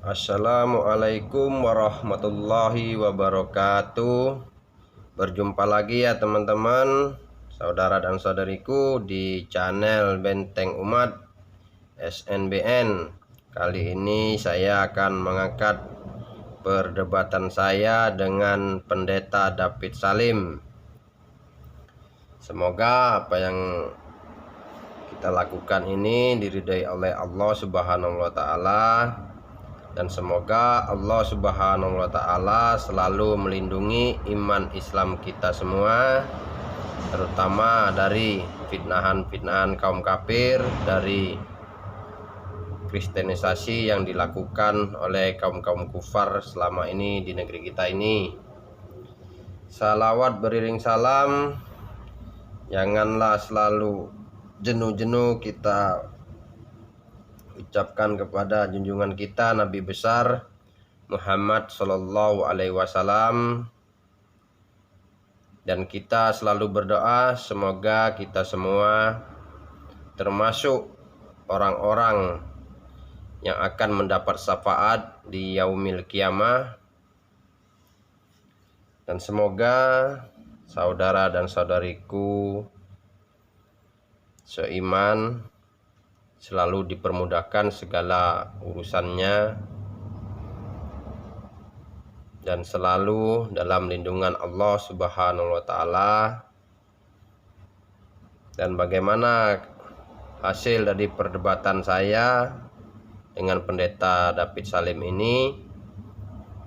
Assalamualaikum warahmatullahi wabarakatuh. Berjumpa lagi ya teman-teman, saudara dan saudariku di channel Benteng Umat SNBN. Kali ini saya akan mengangkat perdebatan saya dengan Pendeta David Salim. Semoga apa yang kita lakukan ini diridhai oleh Allah Subhanahu wa Ta'ala, dan semoga Allah Subhanahu wa Ta'ala selalu melindungi iman Islam kita semua, terutama dari fitnahan-fitnahan kaum kafir, dari kristenisasi yang dilakukan oleh kaum-kaum kufar selama ini di negeri kita ini. Salawat beriring salam janganlah selalu jenuh-jenuh kita ucapkan kepada junjungan kita Nabi besar Muhammad Sallallahu Alaihi Wasallam, dan kita selalu berdoa semoga kita semua termasuk orang-orang yang akan mendapat syafaat di yaumil kiamah, dan semoga saudara dan saudariku seiman selalu dipermudahkan segala urusannya dan selalu dalam lindungan Allah Subhanahu wa Ta'ala. Dan bagaimana hasil dari perdebatan saya dengan Pendeta David Salim ini,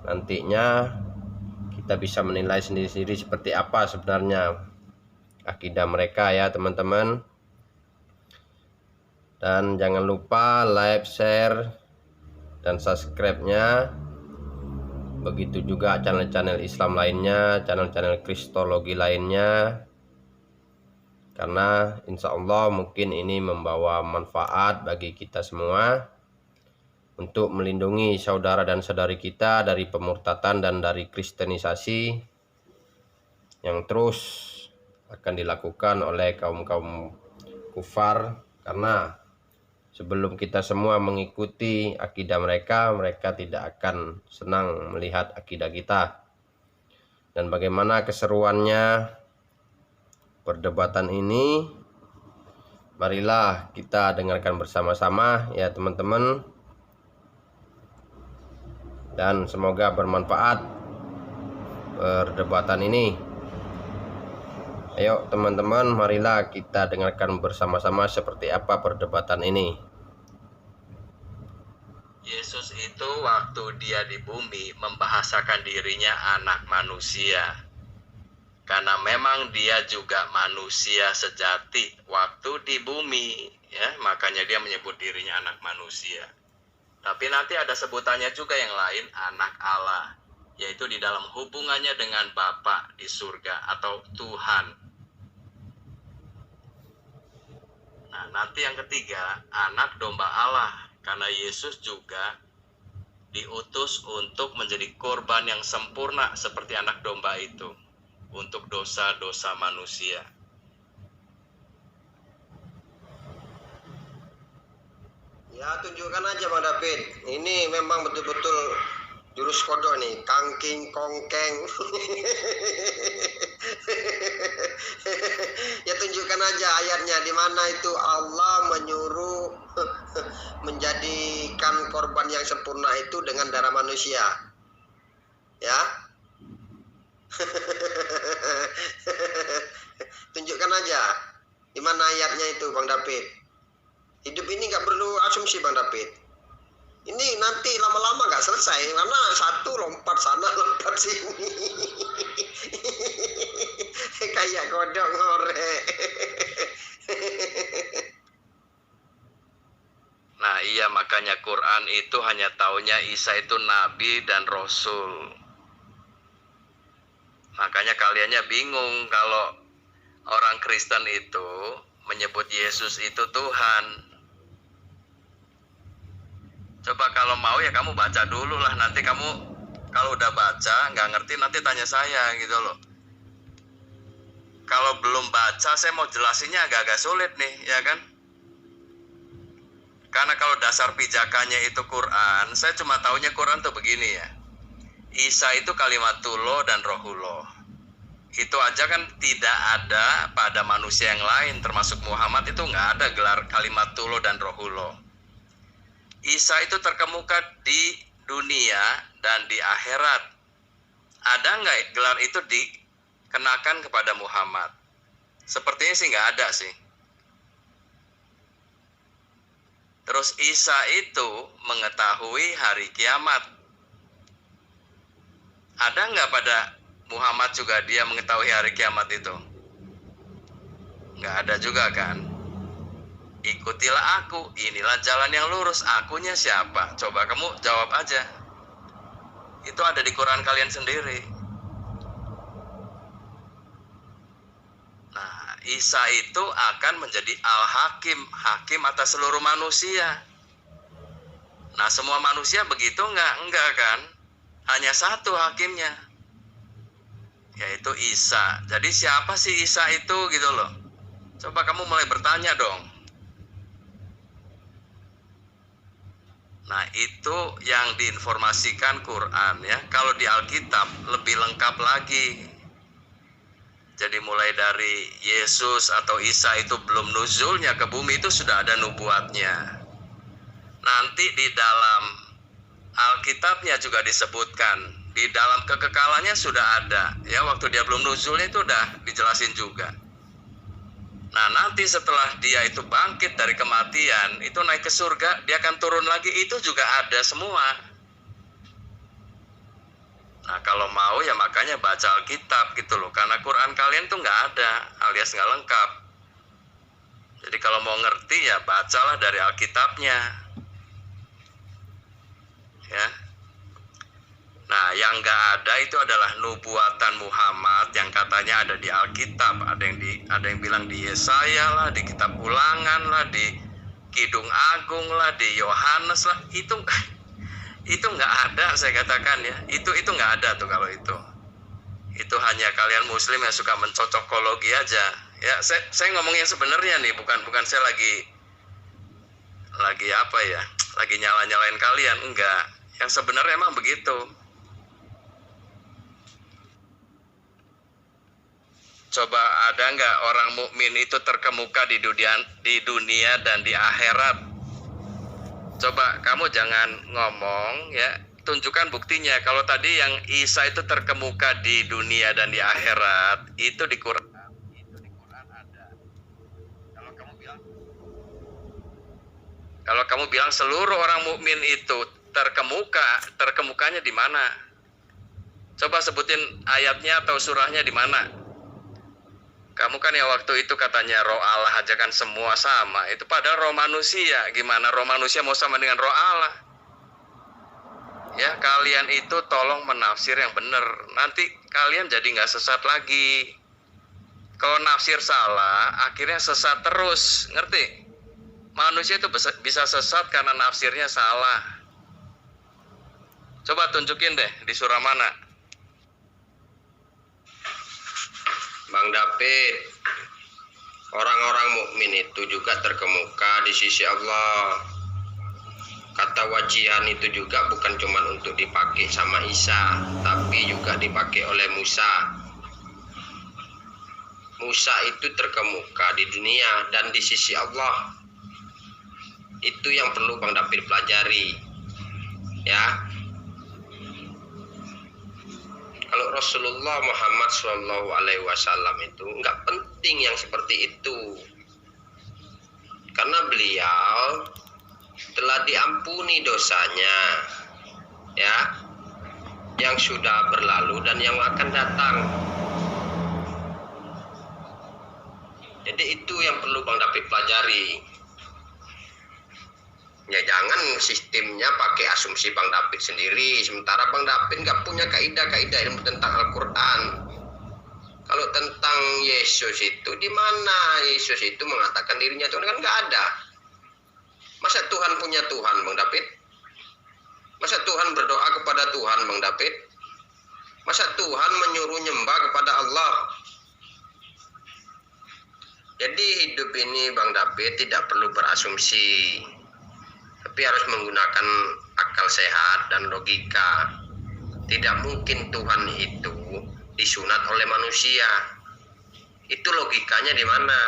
nantinya kita bisa menilai sendiri-sendiri seperti apa sebenarnya akidah mereka ya teman-teman. Dan jangan lupa like, share, dan subscribe-nya. Begitu juga channel-channel Islam lainnya, channel-channel Kristologi lainnya. Karena insya Allah mungkin ini membawa manfaat bagi kita semua untuk melindungi saudara dan saudari kita dari pemurtatan dan dari kristenisasi yang terus akan dilakukan oleh kaum-kaum kufar. Karena sebelum kita semua mengikuti akidah mereka, mereka tidak akan senang melihat akidah kita. Dan bagaimana keseruannya perdebatan ini, marilah kita dengarkan bersama-sama ya teman-teman. Dan semoga bermanfaat perdebatan ini. Ayo teman-teman, marilah kita dengarkan bersama-sama seperti apa perdebatan ini. Yesus itu waktu dia di bumi membahasakan dirinya anak manusia. Karena memang dia juga manusia sejati waktu di bumi, ya, makanya dia menyebut dirinya anak manusia. Tapi nanti ada sebutannya juga yang lain, anak Allah, yaitu di dalam hubungannya dengan Bapa di surga atau Tuhan. Nah, nanti yang ketiga, anak domba Allah, karena Yesus juga diutus untuk menjadi korban yang sempurna seperti anak domba itu untuk dosa-dosa manusia. Ya, tunjukkan aja Bang David. Ini memang betul-betul jurus kodok nih, kangking kongkeng. Ya, tunjukkan aja ayatnya di mana itu Allah menyuruh menjadikan korban yang sempurna itu dengan darah manusia. Ya. Tunjukkan aja di mana ayatnya itu Bang David. Hidup ini nggak perlu asumsi Bang David. Ini nanti lama-lama nggak selesai karena satu lompat sana lompat sini. Kayak kodok ngorek. Nah iya, makanya Quran itu hanya taunya Isa itu nabi dan rasul. Makanya kaliannya bingung kalau orang Kristen itu menyebut Yesus itu Tuhan. Coba kalau mau ya kamu baca dulu lah, nanti kamu kalau udah baca nggak ngerti nanti tanya saya gitu loh. Kalau belum baca saya mau jelasinnya agak-agak sulit nih, ya kan? Karena kalau dasar pijakannya itu Quran, saya cuma taunya Quran tuh begini ya. Isa itu kalimatullah dan rohullah. Itu aja kan tidak ada pada manusia yang lain, termasuk Muhammad itu nggak ada gelar kalimatullah dan rohullah. Isa itu terkemuka di dunia dan di akhirat. Ada nggak gelar itu dikenakan kepada Muhammad? Sepertinya sih nggak ada sih. Terus Isa itu mengetahui hari kiamat. Ada nggak pada Muhammad juga dia mengetahui hari kiamat itu? Nggak ada juga kan? Ikutilah aku, inilah jalan yang lurus, akunya siapa? Coba kamu jawab aja. Itu ada di Quran kalian sendiri. Nah, Isa itu akan menjadi Al-Hakim, hakim atas seluruh manusia. Nah, semua manusia begitu enggak? Enggak kan? Hanya satu hakimnya, yaitu Isa. Jadi siapa sih Isa itu gitu loh? Coba kamu mulai bertanya dong. Nah, itu yang diinformasikan Quran ya. Kalau di Alkitab lebih lengkap lagi. Jadi mulai dari Yesus atau Isa itu belum nuzulnya ke bumi itu sudah ada nubuatnya. Nanti di dalam Alkitabnya juga disebutkan, di dalam kekekalannya sudah ada. Ya, waktu dia belum nuzulnya itu udah dijelasin juga. Nah, nanti setelah dia itu bangkit dari kematian, itu naik ke surga, dia akan turun lagi, itu juga ada semua. Nah, kalau mau ya makanya baca Alkitab gitu loh, karena Quran kalian tuh nggak ada, alias nggak lengkap. Jadi kalau mau ngerti ya bacalah dari Alkitabnya. Ya. Nah, yang nggak ada itu adalah nubuatan Muhammad yang katanya ada di Alkitab. Ada yang bilang di Yesaya lah, di Kitab Ulangan lah, di Kidung Agung lah, di Yohanes lah. Itu nggak ada, saya katakan ya. Itu nggak ada tuh kalau itu. Itu hanya kalian Muslim yang suka mencocokologi aja. Ya, saya ngomong yang sebenarnya nih, bukan saya lagi apa ya? Lagi nyalain kalian, enggak. Yang sebenarnya emang begitu. Coba ada nggak orang mukmin itu terkemuka di dunia dan di akhirat? Coba kamu jangan ngomong ya, tunjukkan buktinya. Kalau tadi yang Isa itu terkemuka di dunia dan di akhirat, itu di Quran. Ada. Kalau kamu bilang seluruh orang mukmin itu terkemukanya di mana? Coba sebutin ayatnya atau surahnya di mana? Kamu kan ya waktu itu katanya roh Allah aja kan semua sama. Itu padahal roh manusia. Gimana roh manusia mau sama dengan roh Allah? Ya, kalian itu tolong menafsir yang benar. Nanti kalian jadi nggak sesat lagi. Kalau nafsir salah, akhirnya sesat terus. Ngerti? Manusia itu bisa sesat karena nafsirnya salah. Coba tunjukin deh di surah mana? Bang David, orang-orang mukmin itu juga terkemuka di sisi Allah. Kata wajihan itu juga bukan cuma untuk dipakai sama Isa, tapi juga dipakai oleh Musa. Musa itu terkemuka di dunia dan di sisi Allah. Itu yang perlu Bang David pelajari. Ya. Kalau Rasulullah Muhammad SAW itu nggak penting yang seperti itu, karena beliau telah diampuni dosanya, ya, yang sudah berlalu dan yang akan datang. Jadi itu yang perlu Bang David pelajari. Ya jangan sistemnya pakai asumsi Bang David sendiri, sementara Bang David nggak punya kaidah-kaidah ilmu tentang Al-Quran. Kalau tentang Yesus itu, di mana Yesus itu mengatakan dirinya Tuhan, kan nggak ada. Masa Tuhan punya Tuhan, Bang David? Masa Tuhan berdoa kepada Tuhan, Bang David? Masa Tuhan menyuruh nyembah kepada Allah? Jadi hidup ini Bang David tidak perlu berasumsi. tapi harus menggunakan akal sehat dan logika. Tidak mungkin Tuhan itu disunat oleh manusia. Itu logikanya di mana?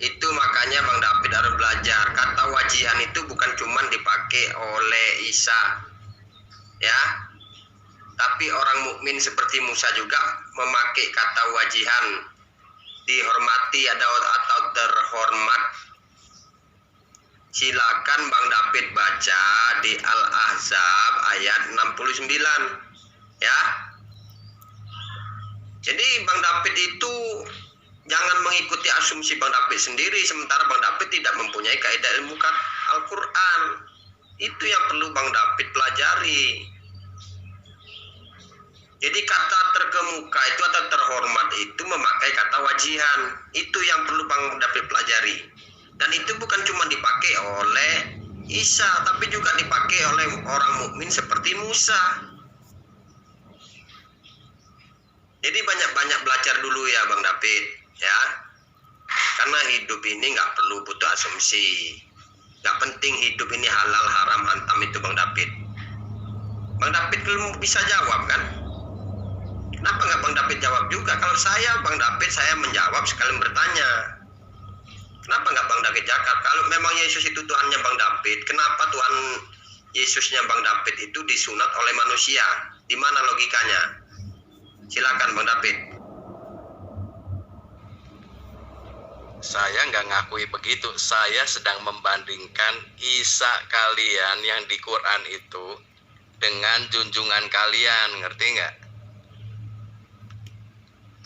Itu makanya Bang David harus belajar. Kata wajihan itu bukan cuma dipakai oleh Isa, ya, tapi orang mukmin seperti Musa juga memakai kata wajihan, dihormati atau terhormat. Silakan Bang David baca di Al-Ahzab ayat 69, ya. Jadi Bang David itu jangan mengikuti asumsi Bang David sendiri, sementara Bang David tidak mempunyai kaidah ilmu Al-Quran. Itu yang perlu Bang David pelajari. Jadi kata terkemuka itu atau terhormat itu memakai kata wajihan. Itu yang perlu Bang David pelajari. Dan itu bukan cuma dipakai oleh Isa, tapi juga dipakai oleh orang mukmin seperti Musa. Jadi banyak-banyak belajar dulu ya Bang David, ya. Karena hidup ini nggak perlu butuh asumsi. Nggak penting hidup ini halal, haram, hantam itu Bang David. Bang David belum bisa jawab kan? Kenapa nggak Bang David jawab juga? Kalau saya, Bang David, saya menjawab sekalian bertanya. Kenapa nggak Bang David jawab? Kalau memang Yesus itu Tuhannya Bang David, kenapa Tuhan Yesusnya Bang David itu disunat oleh manusia? Di mana logikanya? Silakan Bang David. Saya nggak ngakui begitu. Saya sedang membandingkan Isa kalian yang di Quran itu dengan junjungan kalian, ngerti nggak?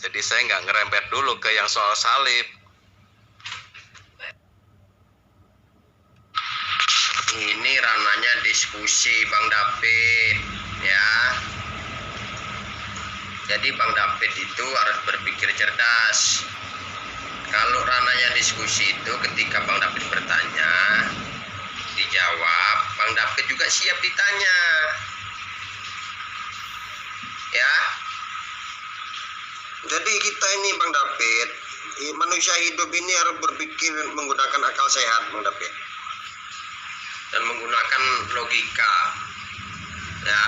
Jadi saya nggak ngerempet dulu ke yang soal salib. Ini ranahnya diskusi Bang David, ya. Jadi Bang David itu harus berpikir cerdas. Kalau ranahnya diskusi itu ketika Bang David bertanya, dijawab, Bang David juga siap ditanya. Ya. Jadi kita ini Bang David, manusia hidup ini harus berpikir menggunakan akal sehat Bang David. Dan menggunakan logika, ya.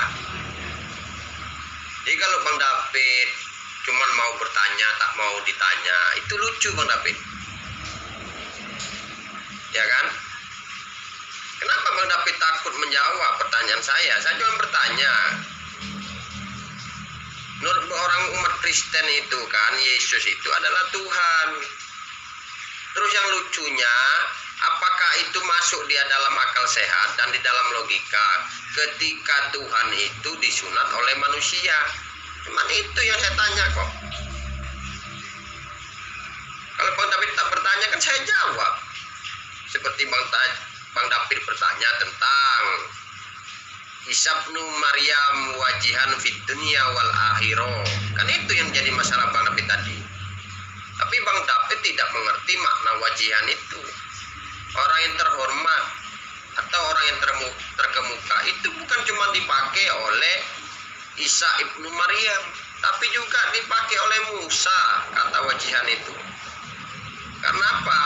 Jadi kalau Bang David cuman mau bertanya tak mau ditanya, itu lucu Bang David, ya kan? Kenapa Bang David takut menjawab pertanyaan saya? Saya cuma bertanya. Menurut orang umat Kristen itu kan Yesus itu adalah Tuhan. Terus yang lucunya, apakah itu masuk dia dalam akal sehat dan di dalam logika ketika Tuhan itu disunat oleh manusia? Cuman itu yang saya tanya kok. Kalau Bang David tak bertanya kan saya jawab. Seperti Bang David bertanya tentang Isa ibnu Maryam wajihan fid dunya wal akhirah. Kan itu yang jadi masalah Bang David tadi. Tapi Bang David tidak mengerti makna wajihan itu. Orang yang terhormat atau orang yang terkemuka itu bukan cuma dipakai oleh Isa ibnu Maryam, tapi juga dipakai oleh Musa kata wajihan itu. Karena apa?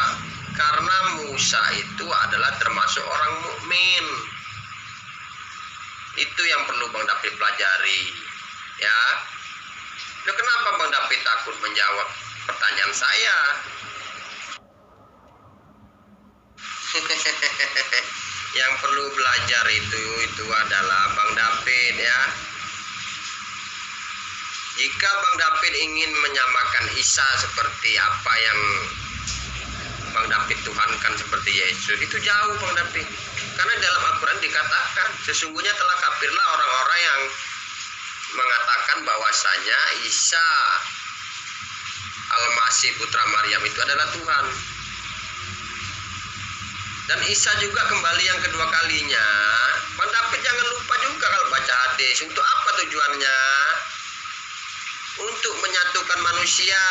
Karena Musa itu adalah termasuk orang mukmin. Itu yang perlu Bang David pelajari, ya. Loh, kenapa Bang David takut menjawab pertanyaan saya? Yang perlu belajar itu adalah Bang David, ya. Jika Bang David ingin menyamakan Isa seperti apa yang Bang David tuhankan seperti Yesus, itu jauh Bang David. Karena dalam Al-Quran dikatakan sesungguhnya telah kafirlah orang-orang yang mengatakan bahwasanya Isa Al-Masih putra Maryam itu adalah Tuhan. Dan Isa juga kembali yang kedua kalinya. Bang David jangan lupa juga kalau baca hadis. Untuk apa tujuannya? Untuk menyatukan manusia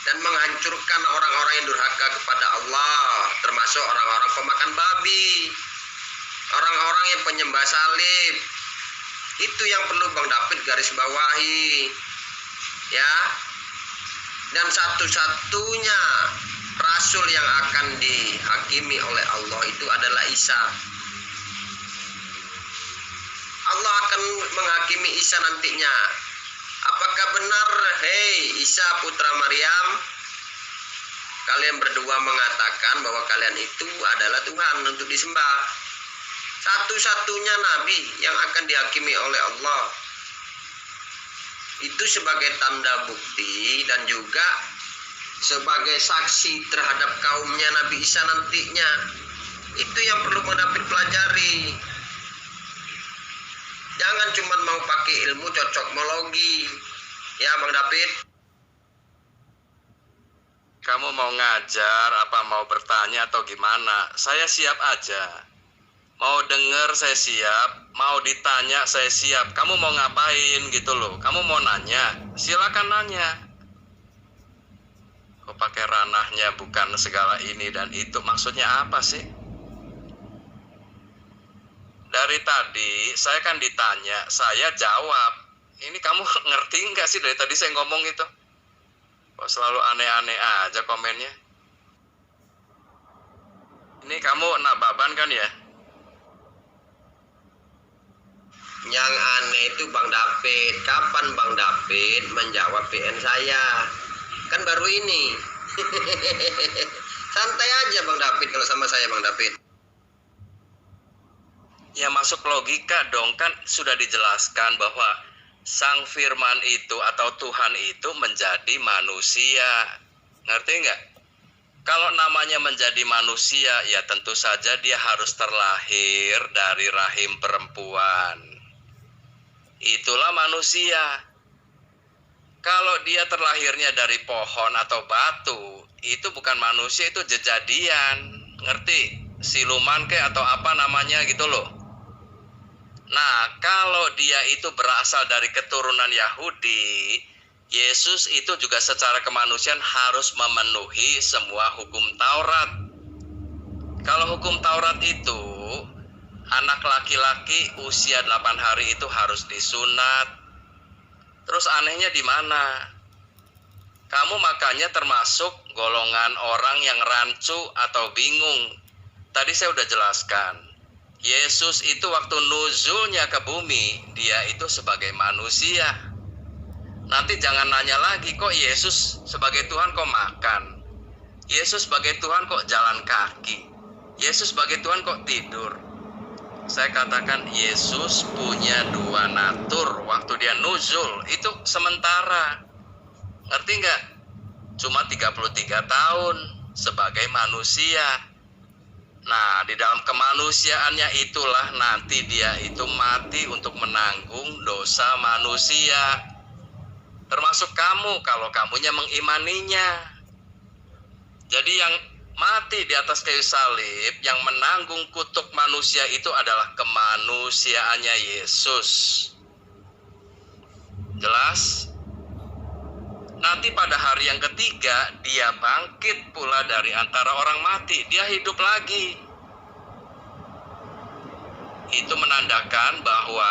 dan menghancurkan orang-orang yang durhaka kepada Allah, termasuk orang-orang pemakan babi, orang-orang yang penyembah salib. Itu yang perlu Bang David garis bawahi, ya. Dan satu-satunya rasul yang akan dihakimi oleh Allah itu adalah Isa. Allah akan menghakimi Isa nantinya. Apakah benar, hei Isa putra Maryam, kalian berdua mengatakan bahwa kalian itu adalah Tuhan untuk disembah? Satu-satunya nabi yang akan dihakimi oleh Allah. Itu sebagai tanda bukti dan juga sebagai saksi terhadap kaumnya Nabi Isa nantinya. Itu yang perlu Bang David pelajari. Jangan cuma mau pakai ilmu cocokmologi. Ya Bang David. Kamu mau ngajar apa mau bertanya atau gimana? Saya siap aja. Mau denger saya siap, mau ditanya saya siap. Kamu mau ngapain gitu loh? Kamu mau nanya? Silakan nanya. Kok pakai ranahnya bukan segala ini dan itu, maksudnya apa sih? Dari tadi saya kan ditanya, saya jawab. Ini kamu ngerti nggak sih dari tadi saya ngomong itu? Kok selalu aneh-aneh aja komennya? Ini kamu nababan kan ya? Yang aneh itu Bang David. Kapan Bang David menjawab PN saya? Kan baru ini. Santai aja Bang David kalau sama saya Bang David. Ya masuk logika dong, kan sudah dijelaskan bahwa Sang Firman itu atau Tuhan itu menjadi manusia. Ngerti nggak? Kalau namanya menjadi manusia, ya tentu saja dia harus terlahir dari rahim perempuan. Itulah manusia. Kalau dia terlahirnya dari pohon atau batu, itu bukan manusia, itu jejadian. Ngerti? Siluman ke atau apa namanya gitu loh. Nah, kalau dia itu berasal dari keturunan Yahudi, Yesus itu juga secara kemanusiaan harus memenuhi semua hukum Taurat. Kalau hukum Taurat itu, anak laki-laki usia 8 hari itu harus disunat. Terus anehnya di mana? Kamu makanya termasuk golongan orang yang rancu atau bingung. Tadi saya udah jelaskan. Yesus itu waktu nuzulnya ke bumi, dia itu sebagai manusia. Nanti jangan nanya lagi, kok Yesus sebagai Tuhan kok makan? Yesus sebagai Tuhan kok jalan kaki? Yesus sebagai Tuhan kok tidur? Saya katakan Yesus punya dua natur waktu dia nuzul, itu sementara. Ngerti nggak? Cuma 33 tahun sebagai manusia. Nah, di dalam kemanusiaannya itulah nanti dia itu mati untuk menanggung dosa manusia. Termasuk kamu kalau kamunya mengimaninya. Jadi yang mati di atas kayu salib, yang menanggung kutuk manusia itu adalah kemanusiaannya Yesus. Jelas? Nanti pada hari yang ketiga, dia bangkit pula dari antara orang mati. Dia hidup lagi. Itu menandakan bahwa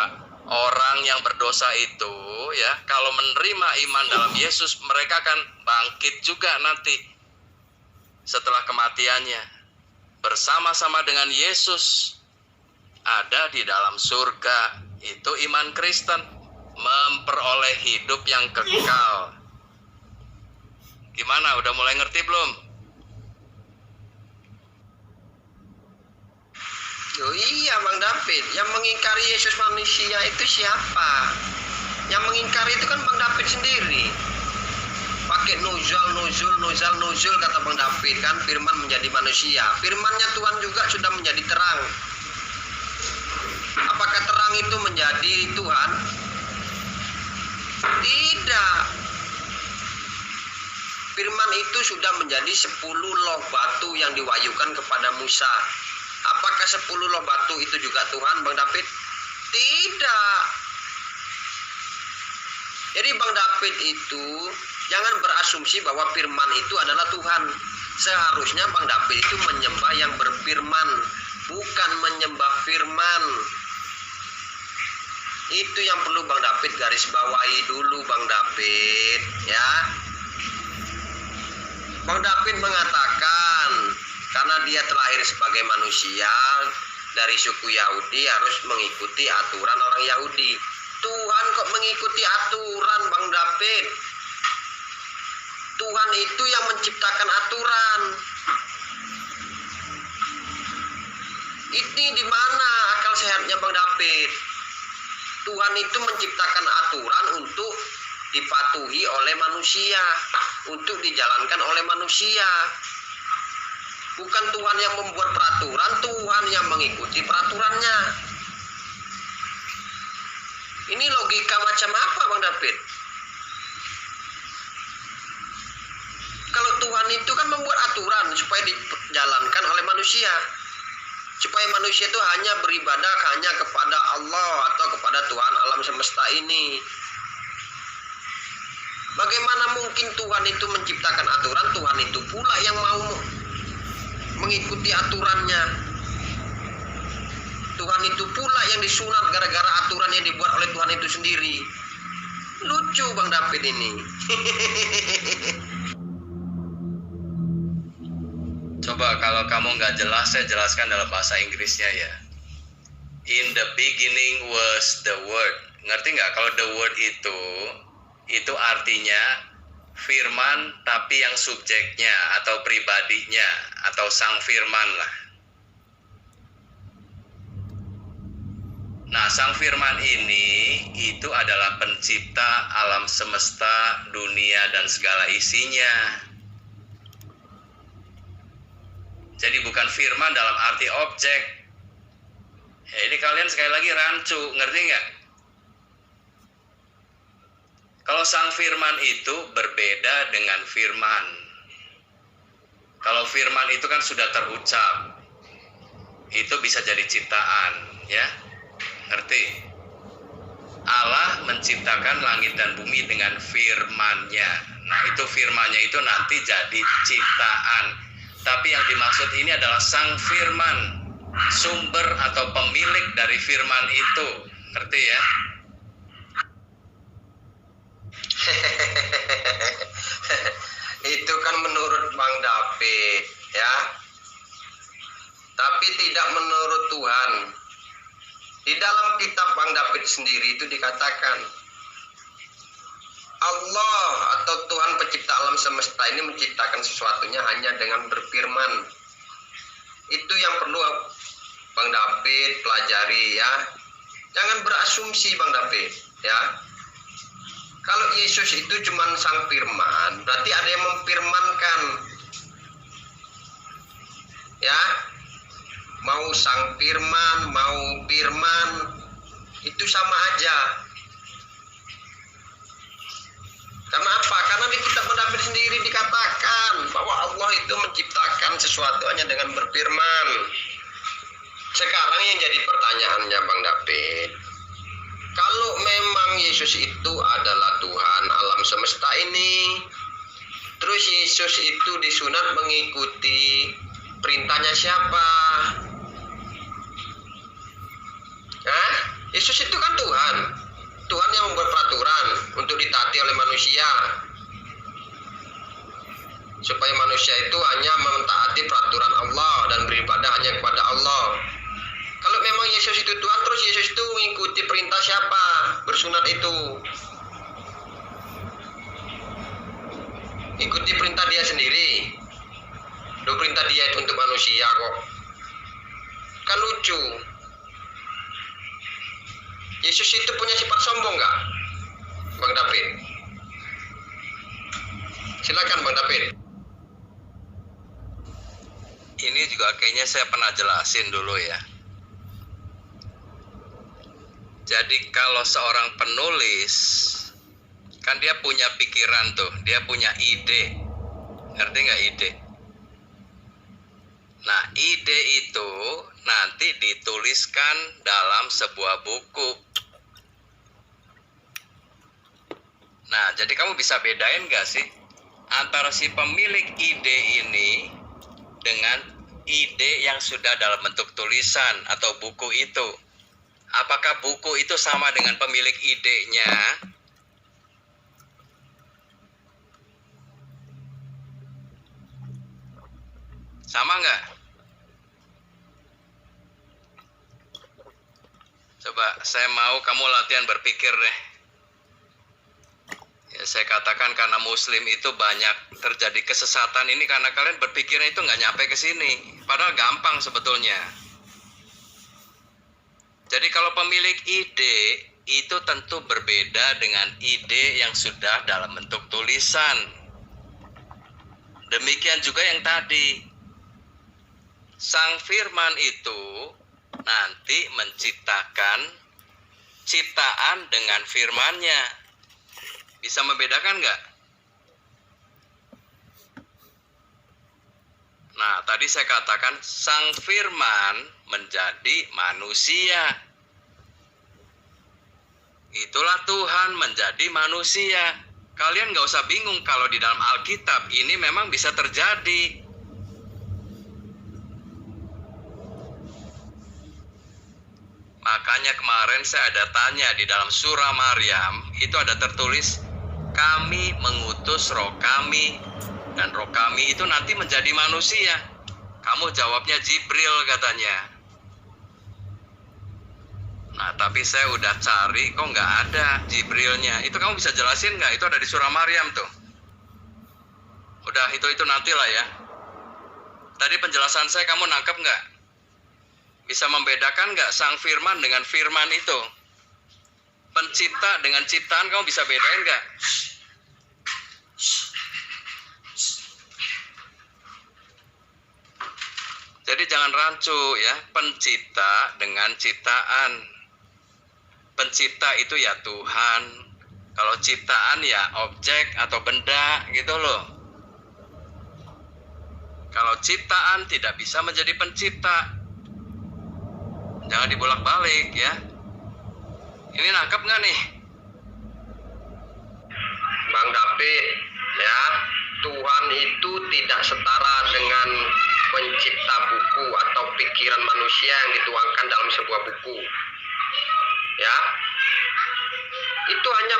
orang yang berdosa itu, ya, kalau menerima iman dalam Yesus, mereka akan bangkit juga nanti setelah kematiannya. Bersama-sama dengan Yesus ada di dalam surga. Itu iman Kristen, memperoleh hidup yang kekal. Gimana? Udah mulai ngerti belum? Oh iya Bang David, yang mengingkari Yesus manusia itu siapa? Yang mengingkari itu kan Bang David sendiri. Pakai nuzul kata Bang David kan, firman menjadi manusia. Firmannya Tuhan juga sudah menjadi terang. Apakah terang itu menjadi Tuhan? Tidak. Firman itu sudah menjadi 10 loh batu yang diwahyukan kepada Musa. Apakah 10 loh batu itu juga Tuhan, Bang David? Tidak. Jadi Bang David itu jangan berasumsi bahwa firman itu adalah Tuhan. Seharusnya Bang David itu menyembah yang berfirman, bukan menyembah firman. Itu yang perlu Bang David garis bawahi dulu Bang David, ya. Bang David mengatakan karena dia terlahir sebagai manusia dari suku Yahudi harus mengikuti aturan orang Yahudi. Tuhan kok mengikuti aturan, Bang David? Tuhan itu yang menciptakan aturan. Ini di mana akal sehatnya Bang David? Tuhan itu menciptakan aturan untuk dipatuhi oleh manusia, untuk dijalankan oleh manusia. Bukan Tuhan yang membuat peraturan, Tuhan yang mengikuti peraturannya. Ini logika macam apa, Bang David? Kalau Tuhan itu kan membuat aturan supaya dijalankan oleh manusia, supaya manusia itu hanya beribadah hanya kepada Allah atau kepada Tuhan alam semesta ini. Bagaimana mungkin Tuhan itu menciptakan aturan, Tuhan itu pula yang mau mengikuti aturannya. Tuhan itu pula yang disunat gara-gara aturan yang dibuat oleh Tuhan itu sendiri. Lucu Bang David ini. Coba kalau kamu nggak jelas, saya jelaskan dalam bahasa Inggrisnya ya. In the beginning was the word. Ngerti nggak? Kalau the word itu artinya firman tapi yang subjeknya atau pribadinya atau sang firman lah. Nah, sang firman ini itu adalah pencipta alam semesta, dunia dan segala isinya. Jadi bukan firman dalam arti objek. Ya, ini kalian sekali lagi rancu, ngerti nggak? Kalau sang firman itu berbeda dengan firman. Kalau firman itu kan sudah terucap, itu bisa jadi ciptaan, ya. Ngerti? Allah menciptakan langit dan bumi dengan firman-Nya. Nah, itu firman-Nya itu nanti jadi ciptaan. Tapi yang dimaksud ini adalah sang firman, sumber atau pemilik dari firman itu. Ngerti ya? Itu kan menurut Bang David, ya. Tapi tidak menurut Tuhan. Di dalam kitab Bang David sendiri itu dikatakan Allah atau Tuhan pencipta alam semesta ini menciptakan sesuatunya hanya dengan berfirman. Itu yang perlu Bang David pelajari ya. Jangan berasumsi Bang David ya. Kalau Yesus itu cuma sang firman, berarti ada yang memfirmankan. Ya. Mau sang firman, mau firman, itu sama aja. Karena apa? Karena di kitab Bang David sendiri dikatakan bahwa Allah itu menciptakan sesuatu hanya dengan berfirman. Sekarang yang jadi pertanyaannya Bang David, kalau memang Yesus itu adalah Tuhan alam semesta ini, terus Yesus itu disunat mengikuti perintahnya siapa? Hah? Yesus itu kan Tuhan. Tuhan yang membuat peraturan untuk ditaati oleh manusia. Supaya manusia itu hanya mentaati peraturan Allah dan beribadah hanya kepada Allah. Kalau memang Yesus itu Tuhan, terus Yesus itu mengikuti perintah siapa? Bersunat itu. Ikuti perintah dia sendiri. Loh, perintah dia itu untuk manusia kok. Kan lucu. Yesus itu punya sifat sombong nggak, Bang David? Silakan Bang David. Ini juga kayaknya saya pernah jelasin dulu ya. Jadi kalau seorang penulis, kan dia punya pikiran tuh, dia punya ide. Ngerti nggak ide? Nah, ide itu nanti dituliskan dalam sebuah buku. Nah, jadi kamu bisa bedain nggak sih antara si pemilik ide ini dengan ide yang sudah dalam bentuk tulisan atau buku itu? Apakah buku itu sama dengan pemilik idenya? Sama nggak? Coba saya mau kamu latihan berpikir deh. Ya, saya katakan karena Muslim itu banyak terjadi kesesatan ini karena kalian berpikirnya itu nggak nyampe ke sini. Padahal gampang sebetulnya. Jadi kalau pemilik ide itu tentu berbeda dengan ide yang sudah dalam bentuk tulisan. Demikian juga yang tadi. Sang Firman itu nanti menciptakan ciptaan dengan firman-Nya. Bisa membedakan nggak? Nah, tadi saya katakan Sang Firman menjadi manusia. Itulah Tuhan menjadi manusia. Kalian nggak usah bingung kalau di dalam Alkitab ini memang bisa terjadi. Makanya kemarin saya ada tanya di dalam surah Maryam, itu ada tertulis, kami mengutus roh kami, dan roh kami itu nanti menjadi manusia. Kamu jawabnya Jibril katanya. Nah, tapi saya udah cari, kok nggak ada Jibrilnya. Itu kamu bisa jelasin nggak? Itu ada di surah Maryam tuh. Udah, itu nantilah ya. Tadi penjelasan saya kamu nangkep nggak? Bisa membedakan nggak Sang Firman dengan firman itu? Pencipta dengan ciptaan kamu bisa bedain nggak? Jadi jangan rancu ya, pencipta dengan ciptaan. Pencipta itu ya Tuhan. Kalau ciptaan ya objek atau benda gitu loh. Kalau ciptaan tidak bisa menjadi pencipta. Jangan dibolak-balik ya. Ini nangkep nggak nih? Bang David, ya, Tuhan itu tidak setara dengan pencipta buku atau pikiran manusia yang dituangkan dalam sebuah buku. Ya, itu hanya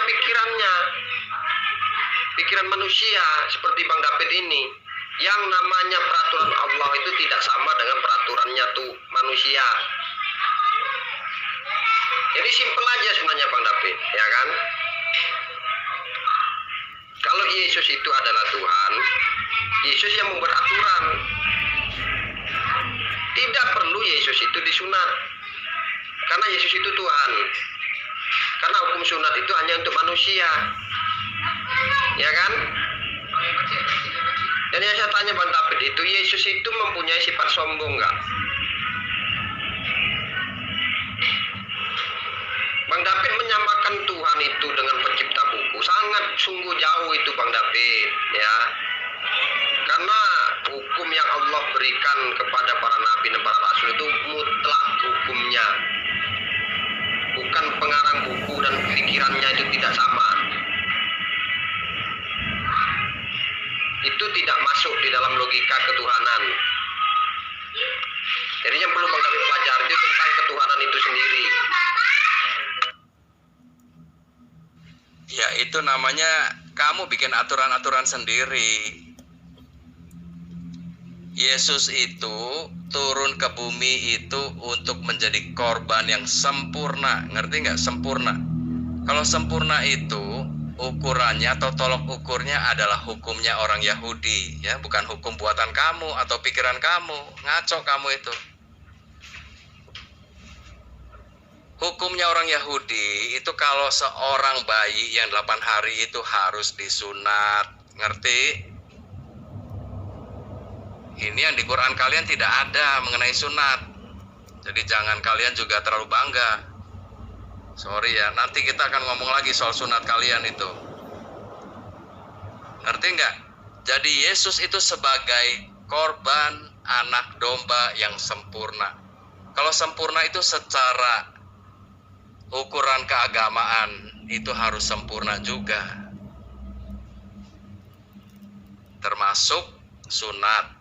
pikiran manusia seperti Bang David ini. Yang namanya peraturan Allah itu tidak sama dengan peraturannya tuh manusia. Jadi simpel aja sebenarnya Bang David, ya kan? Kalau Yesus itu adalah Tuhan, Yesus yang membuat aturan. Tidak perlu Yesus itu disunat. Karena Yesus itu Tuhan. Karena hukum sunat itu hanya untuk manusia. Ya kan? Dan yang saya tanya Bang David itu, Yesus itu mempunyai sifat sombong nggak? Bang David menyamakan Tuhan itu dengan pencipta buku sangat sungguh jauh itu Bang David, ya. Karena hukum yang Allah berikan kepada para nabi dan para rasul itu mutlak hukumnya. Bukan pengarang buku dan pikirannya itu tidak sama. Itu tidak masuk di dalam logika ketuhanan. Jadi yang perlu Bang David pelajari itu tentang ketuhanan itu sendiri. Ya, itu namanya kamu bikin aturan-aturan sendiri. Yesus itu turun ke bumi itu untuk menjadi korban yang sempurna. Ngerti nggak? Sempurna. Kalau sempurna itu ukurannya atau tolok ukurnya adalah hukumnya orang Yahudi, ya, bukan hukum buatan kamu atau pikiran kamu. Ngaco kamu itu. Hukumnya orang Yahudi itu kalau seorang bayi yang 8 hari itu harus disunat. Ngerti? Ini yang di Quran kalian tidak ada mengenai sunat. Jadi jangan kalian juga terlalu bangga. Sorry ya, nanti kita akan ngomong lagi soal sunat kalian itu. Ngerti nggak? Jadi Yesus itu sebagai korban anak domba yang sempurna. Kalau sempurna itu secara ukuran keagamaan itu harus sempurna juga. Termasuk sunat.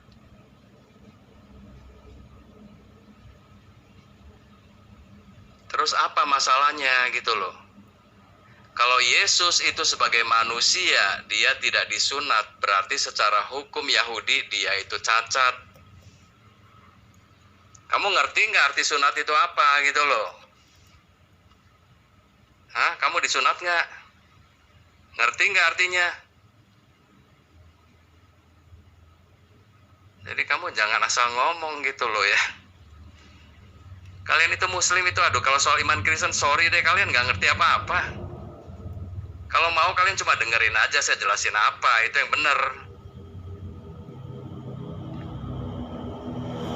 Terus apa masalahnya gitu loh? Kalau Yesus itu sebagai manusia, dia tidak disunat, berarti secara hukum Yahudi dia itu cacat. Kamu ngerti nggak arti sunat itu apa gitu loh? Hah? Kamu disunat nggak? Ngerti nggak artinya? Jadi kamu jangan asal ngomong gitu loh ya. Kalian itu muslim itu, aduh, kalau soal iman Kristen, sorry deh, kalian nggak ngerti apa-apa. Kalau mau kalian cuma dengerin aja saya jelasin apa, itu yang bener.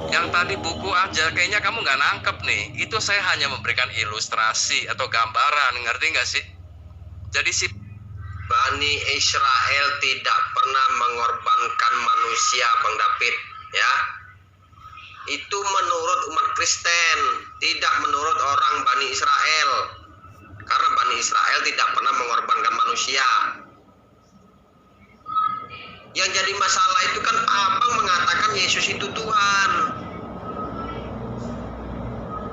Yang tadi buku aja, kayaknya kamu nggak nangkep nih. Itu saya hanya memberikan ilustrasi atau gambaran, ngerti nggak sih? Jadi si Bani Israel tidak pernah mengorbankan manusia, Bang David, ya. Itu menurut umat Kristen, tidak menurut orang Bani Israel. Karena Bani Israel tidak pernah mengorbankan manusia. Yang jadi masalah itu kan abang mengatakan Yesus itu Tuhan.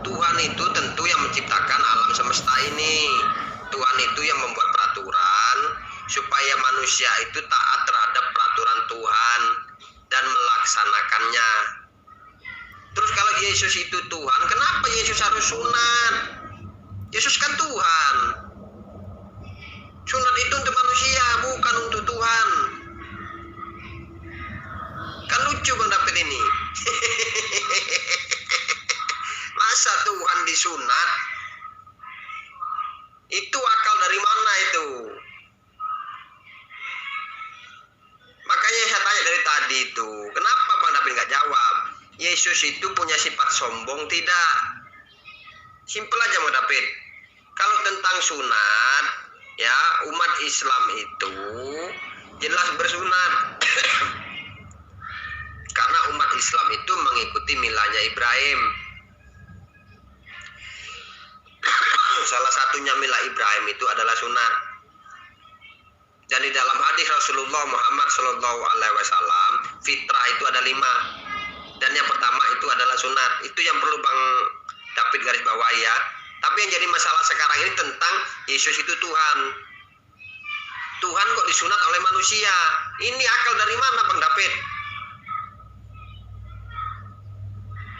Tuhan itu tentu yang menciptakan alam semesta ini. Tuhan itu yang membuat peraturan supaya manusia itu taat terhadap peraturan Tuhan dan melaksanakannya. Terus kalau Yesus itu Tuhan, kenapa Yesus harus sunat? Yesus kan Tuhan. Sunat itu untuk manusia, bukan untuk Tuhan. Kan lucu Bang David ini. Masa Tuhan disunat? Itu akal dari mana itu? Makanya saya tanya dari tadi itu, kenapa Bang David nggak jawab? Yesus itu punya sifat sombong tidak? Simpel aja Bang David. Kalau tentang sunat, ya umat Islam itu jelas bersunat. Karena umat Islam itu mengikuti milahnya Ibrahim. Salah satunya milah Ibrahim itu adalah sunat. Dan di dalam hadis Rasulullah Muhammad SAW, fitrah itu ada 5. Dan yang pertama itu adalah sunat. Itu yang perlu Bang David garis bawahi ya. Tapi yang jadi masalah sekarang ini tentang Yesus itu Tuhan. Tuhan kok disunat oleh manusia? Ini akal dari mana Bang David?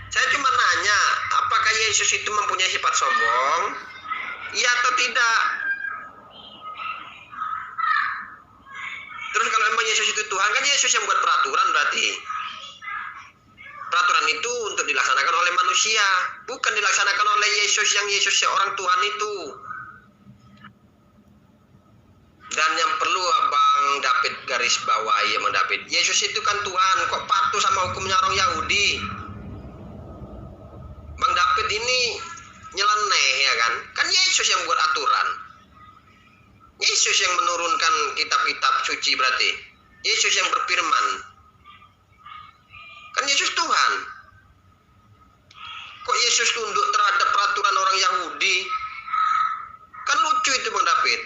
Saya cuma nanya, apakah Yesus itu mempunyai sifat sombong? Iya atau tidak? Terus kalau memang Yesus itu Tuhan, kan Yesus yang buat peraturan berarti. Peraturan itu untuk dilaksanakan oleh manusia, bukan dilaksanakan oleh Yesus yang Yesus seorang Tuhan itu. Dan yang perlu Abang David garis bawahi, Abang David, Yesus itu kan Tuhan, kok patuh sama hukumnya orang Yahudi? Bang David ini nyeleneh ya kan? Kan Yesus yang buat aturan. Yesus yang menurunkan kitab-kitab suci berarti. Yesus yang berfirman. Kan Yesus Tuhan. Kok Yesus tunduk terhadap peraturan orang Yahudi? Kan lucu itu Bang David.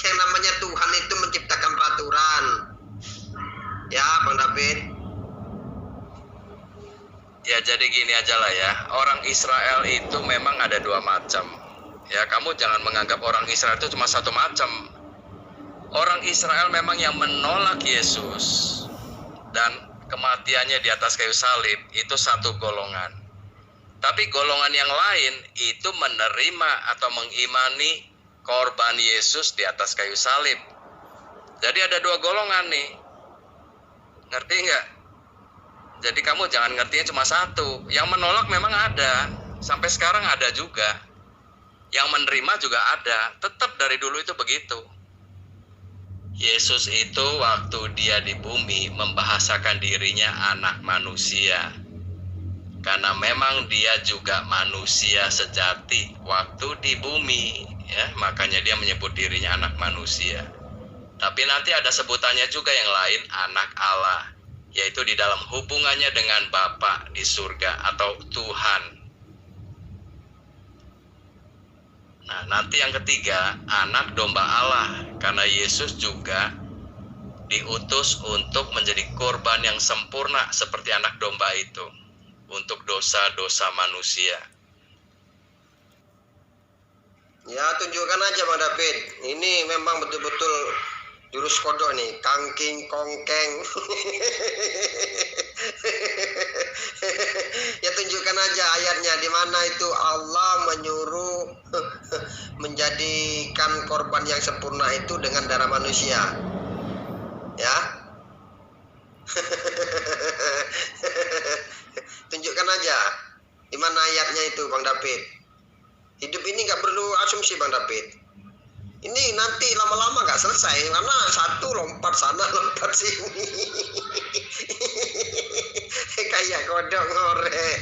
Yang namanya Tuhan itu menciptakan peraturan. Ya Bang David. Ya jadi gini aja lah ya, orang Israel itu memang ada 2 macam. Ya kamu jangan menganggap orang Israel itu cuma satu macam. Orang Israel memang yang menolak Yesus dan kematiannya di atas kayu salib itu satu golongan. Tapi golongan yang lain itu menerima atau mengimani korban Yesus di atas kayu salib. Jadi ada 2 golongan nih. Ngerti nggak? Jadi kamu jangan ngertinya cuma satu. Yang menolak memang ada. Sampai sekarang ada juga. Yang menerima juga ada. Tetap dari dulu itu begitu. Yesus itu waktu dia di bumi membahasakan dirinya anak manusia. Karena memang dia juga manusia sejati waktu di bumi. Ya, makanya dia menyebut dirinya anak manusia. Tapi nanti ada sebutannya juga yang lain, anak Allah. Yaitu di dalam hubungannya dengan Bapa di surga atau Tuhan. Nah, nanti yang ketiga, anak domba Allah. Karena Yesus juga diutus untuk menjadi korban yang sempurna seperti anak domba itu. Untuk dosa-dosa manusia. Ya, tunjukkan aja Bang David. Ini memang betul-betul jurus kodok nih, kangking kongkeng. ayatnya di mana itu Allah menyuruh menjadikan korban yang sempurna itu dengan darah manusia. Ya. Tunjukkan aja di mana ayatnya itu, Bang David. Hidup ini nggak perlu asumsi, Bang David. Ini nanti lama-lama nggak selesai karena satu lompat sana lompat sini. Kayak kodok ngorek.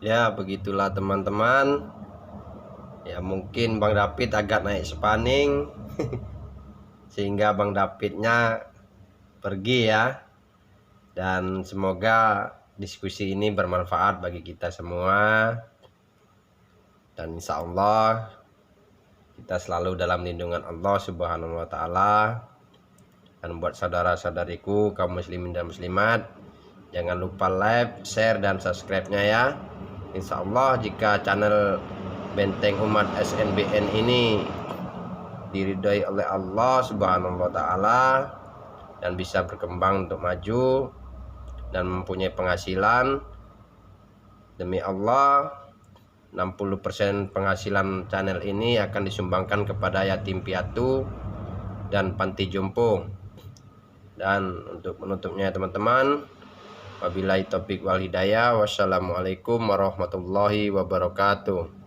Ya begitulah teman-teman. Ya mungkin Bang David agak naik sepaning sehingga Bang Davidnya pergi ya. Dan semoga diskusi ini bermanfaat bagi kita semua. Dan insya Allah kita selalu dalam lindungan Allah Subhanahu wa Ta'ala. Dan buat saudara-saudariku kaum muslimin dan muslimat, jangan lupa like, share, dan subscribe-nya ya. Insya Allah jika channel Benteng Umat SNBN ini diridhoi oleh Allah Subhanahu wa Ta'ala dan bisa berkembang untuk maju dan mempunyai penghasilan, demi Allah 60% penghasilan channel ini akan disumbangkan kepada yatim piatu dan panti jompo. Dan untuk menutupnya teman-teman, wabillahi taufik wal hidayah, wassalamualaikum warahmatullahi wabarakatuh.